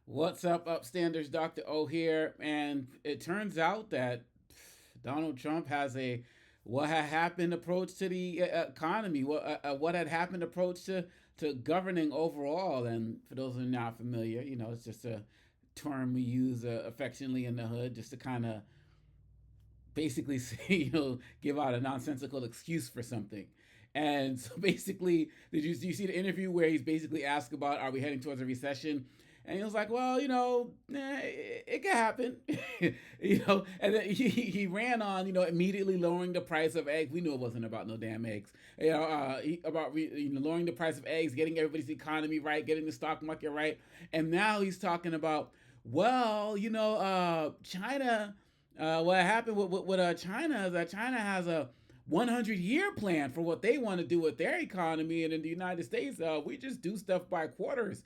What's up, Upstanders? Dr. O here. And it turns out that Donald Trump has a what had happened approach to the economy, what had happened approach to governing overall. And for those who are not familiar, it's just a term we use affectionately in the hood just to kind of basically say, give out a nonsensical excuse for something. And so basically, do you see the interview where he's basically asked about, are we heading towards a recession? And he was like, well, it could happen. And then he ran on, immediately lowering the price of eggs. We knew it wasn't about no damn eggs. Lowering the price of eggs, getting everybody's economy right, getting the stock market right. And now he's talking about, well, China, what happened with China is that China has a 100-year plan for what they want to do with their economy, and in the United States, we just do stuff by quarters.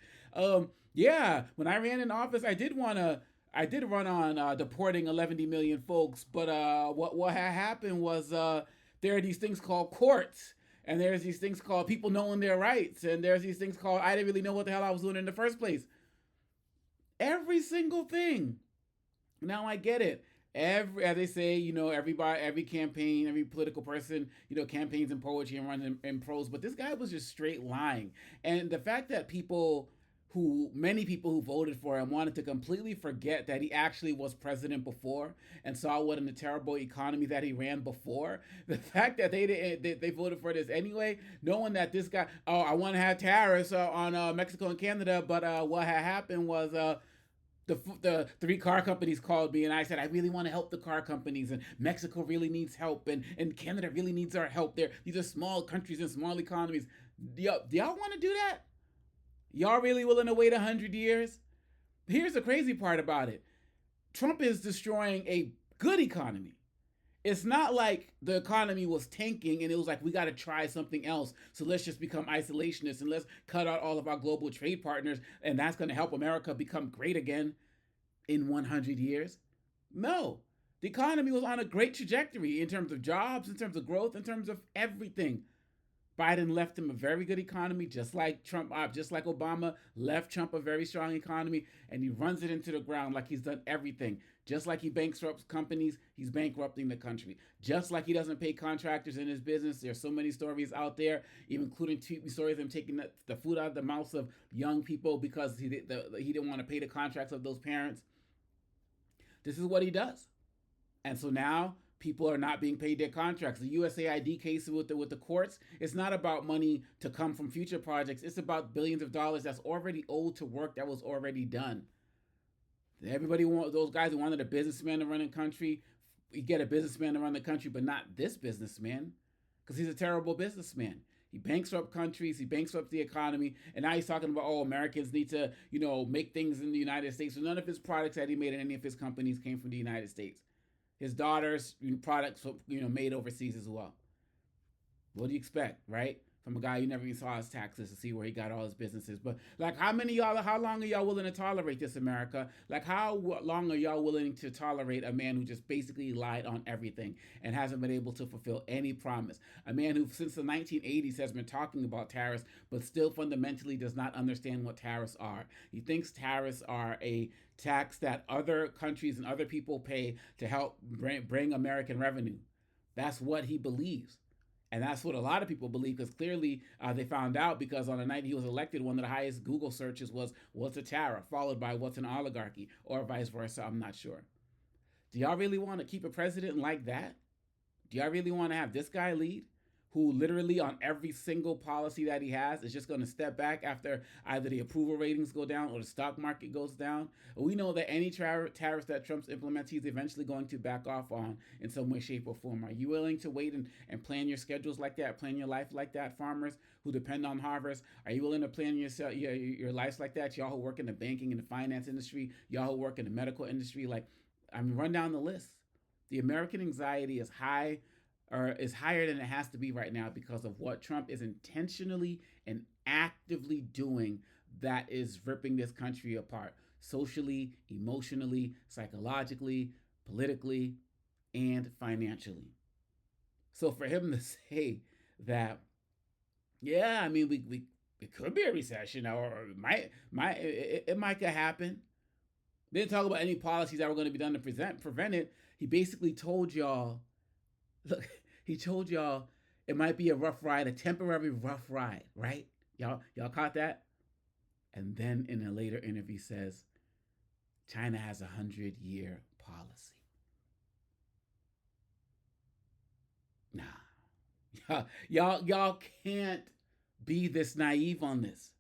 Yeah, when I ran in office, I did run on deporting 11 million folks, but what had happened was there are these things called courts, and there's these things called people knowing their rights, and there's these things called I didn't really know what the hell I was doing in the first place. Every single thing. Now I get it. As they say, everybody, every campaign, every political person, campaigns in poetry and runs in prose. But this guy was just straight lying, and the fact that many people who voted for him wanted to completely forget that he actually was president before and saw what a terrible economy that he ran before. The fact that they voted for this anyway, knowing that this guy, oh, I want to have tariffs on Mexico and Canada, but what had happened was the three car companies called me and I said I really want to help the car companies, and Mexico really needs help, and Canada really needs our help. These are small countries and small economies. Do y'all want to do that? Y'all really willing to wait 100 years? Here's the crazy part about it. Trump is destroying a good economy. It's not like the economy was tanking and it was like we got to try something else, so let's just become isolationists and let's cut out all of our global trade partners, and that's going to help America become great again in 100 years. No, the economy was on a great trajectory in terms of jobs, in terms of growth, in terms of everything. Biden left him a very good economy, just like Trump, just like Obama left Trump a very strong economy, and he runs it into the ground like he's done everything. Just like he bankrupts companies, he's bankrupting the country. Just like he doesn't pay contractors in his business. There's so many stories out there, even including stories of him taking the food out of the mouths of young people because he didn't want to pay the contracts of those parents. This is what he does. And so now people are not being paid their contracts. The USAID case with the courts, it's not about money to come from future projects. It's about billions of dollars that's already owed to work that was already done. Everybody want those guys who wanted a businessman to run the country. You get a businessman to run the country, but not this businessman, because he's a terrible businessman. He bankrupts countries, he bankrupts the economy, and now he's talking about, oh, Americans need to, make things in the United States. So none of his products that he made in any of his companies came from the United States. His daughter's products, made overseas as well. What do you expect, right? From a guy who never even saw his taxes to see where he got all his businesses. But like, how long are y'all willing to tolerate this, America? Like, how long are y'all willing to tolerate a man who just basically lied on everything and hasn't been able to fulfill any promise? A man who, since the 1980s, has been talking about tariffs, but still fundamentally does not understand what tariffs are. He thinks tariffs are a tax that other countries and other people pay to help bring American revenue. That's what he believes. And that's what a lot of people believe, because clearly they found out, because on the night he was elected, one of the highest Google searches was what's a tariff, followed by what's an oligarchy, or vice versa. I'm not sure. Do y'all really want to keep a president like that? Do y'all really want to have this guy lead, who literally on every single policy that he has is just going to step back after either the approval ratings go down or the stock market goes down? We know that any tariffs that Trump's implements, he's eventually going to back off on in some way, shape, or form. Are you willing to wait and plan your schedules like that, plan your life like that, farmers who depend on harvest? Are you willing to plan your lives like that? Y'all who work in the banking and the finance industry, y'all who work in the medical industry, run down the list. The American anxiety is high, or is higher than it has to be right now, because of what Trump is intentionally and actively doing that is ripping this country apart socially, emotionally, psychologically, politically, and financially. So for him to say that, yeah, I mean, we It could be a recession, or it might could happen. They didn't talk about any policies that were going to be done to prevent it. He basically told y'all, look, he told y'all it might be a rough ride, a temporary rough ride, right? Y'all caught that? And then in a later interview says China has 100-year policy. Nah, y'all can't be this naive on this.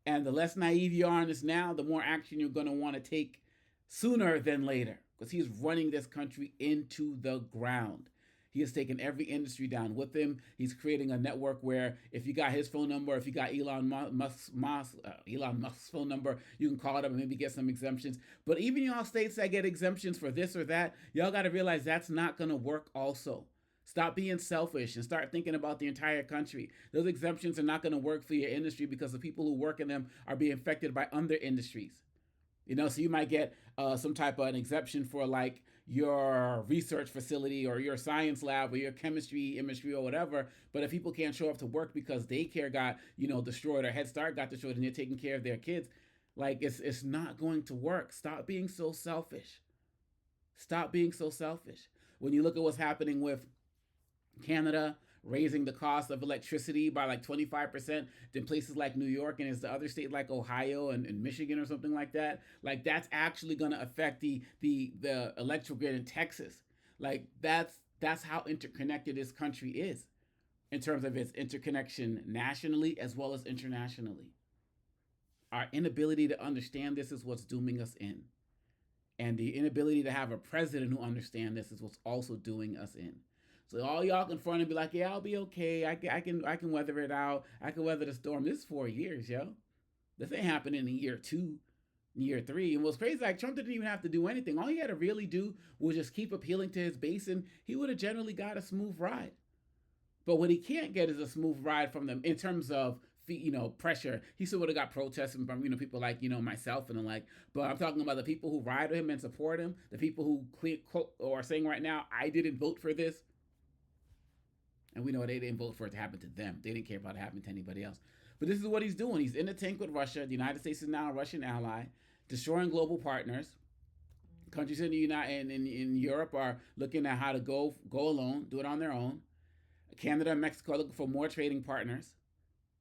And the less naive you are on this now, the more action you're going to want to take sooner than later, because he's running this country into the ground. He has taken every industry down with him. He's creating a network where if you got his phone number, if you got Elon Musk's phone number, you can call it up and maybe get some exemptions. But even y'all states that get exemptions for this or that, y'all got to realize that's not going to work also. Stop being selfish and start thinking about the entire country. Those exemptions are not going to work for your industry because the people who work in them are being affected by other industries. So you might get some type of an exemption for like your research facility or your science lab or your chemistry, or whatever. But if people can't show up to work because daycare got, destroyed or Head Start got destroyed and they're taking care of their kids, like it's not going to work. Stop being so selfish. Stop being so selfish. When you look at what's happening with Canada raising the cost of electricity by like 25%, then places like New York and it's the other state like Ohio and Michigan or something like that. Like that's actually going to affect the electrical grid in Texas. Like that's how interconnected this country is in terms of its interconnection nationally as well as internationally. Our inability to understand this is what's dooming us in. And the inability to have a president who understands this is what's also doing us in. So all y'all can front and be like, yeah, I'll be okay. I can weather it out. I can weather the storm. This is 4 years, yo. This ain't happening in year 2, year 3. And what's crazy, like Trump didn't even have to do anything. All he had to really do was just keep appealing to his base, and he would have generally got a smooth ride. But what he can't get is a smooth ride from them in terms of pressure. He still would have got protests from people like myself and the like. But I'm talking about the people who ride with him and support him, the people who are saying right now, I didn't vote for this. And we know they didn't vote for it to happen to them. They didn't care about it happening to anybody else. But this is what he's doing. He's in a tank with Russia. The United States is now a Russian ally, destroying global partners. Countries in in Europe are looking at how to go alone, do it on their own. Canada and Mexico are looking for more trading partners.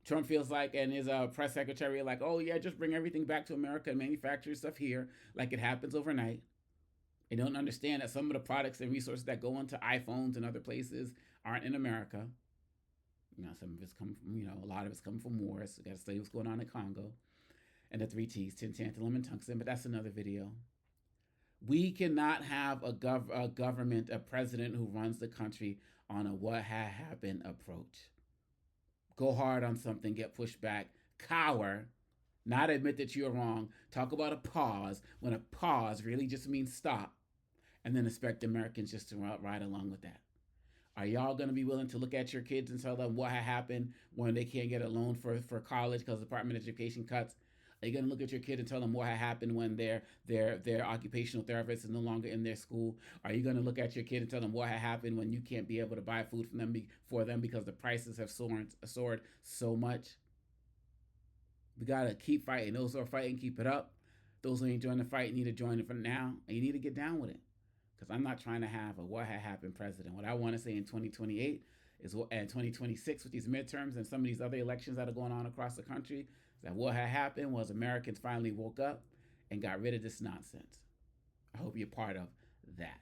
Trump feels like, and his press secretary, like, oh yeah, just bring everything back to America and manufacture stuff here, like it happens overnight. They don't understand that some of the products and resources that go into iPhones and other places aren't in America. Some of it's come from, a lot of it's coming from wars. We got to study what's going on in Congo. And the 3 T's, tin, tantalum, and tungsten, but that's another video. We cannot have a government, a president who runs the country on a what had happened approach. Go hard on something, get pushed back, cower, not admit that you're wrong, talk about a pause when a pause really just means stop, and then expect Americans just to ride along with that. Are y'all going to be willing to look at your kids and tell them what happened when they can't get a loan for college because the Department of Education cuts? Are you going to look at your kid and tell them what happened when their occupational therapist is no longer in their school? Are you going to look at your kid and tell them what happened when you can't be able to buy food for them because the prices have soared so much? We got to keep fighting. Those who are fighting, keep it up. Those who ain't joining the fight need to join it for now, and you need to get down with it. Because I'm not trying to have a what had happened president. What I want to say in 2028 is and 2026 with these midterms and some of these other elections that are going on across the country, is that what had happened was Americans finally woke up and got rid of this nonsense. I hope you're part of that.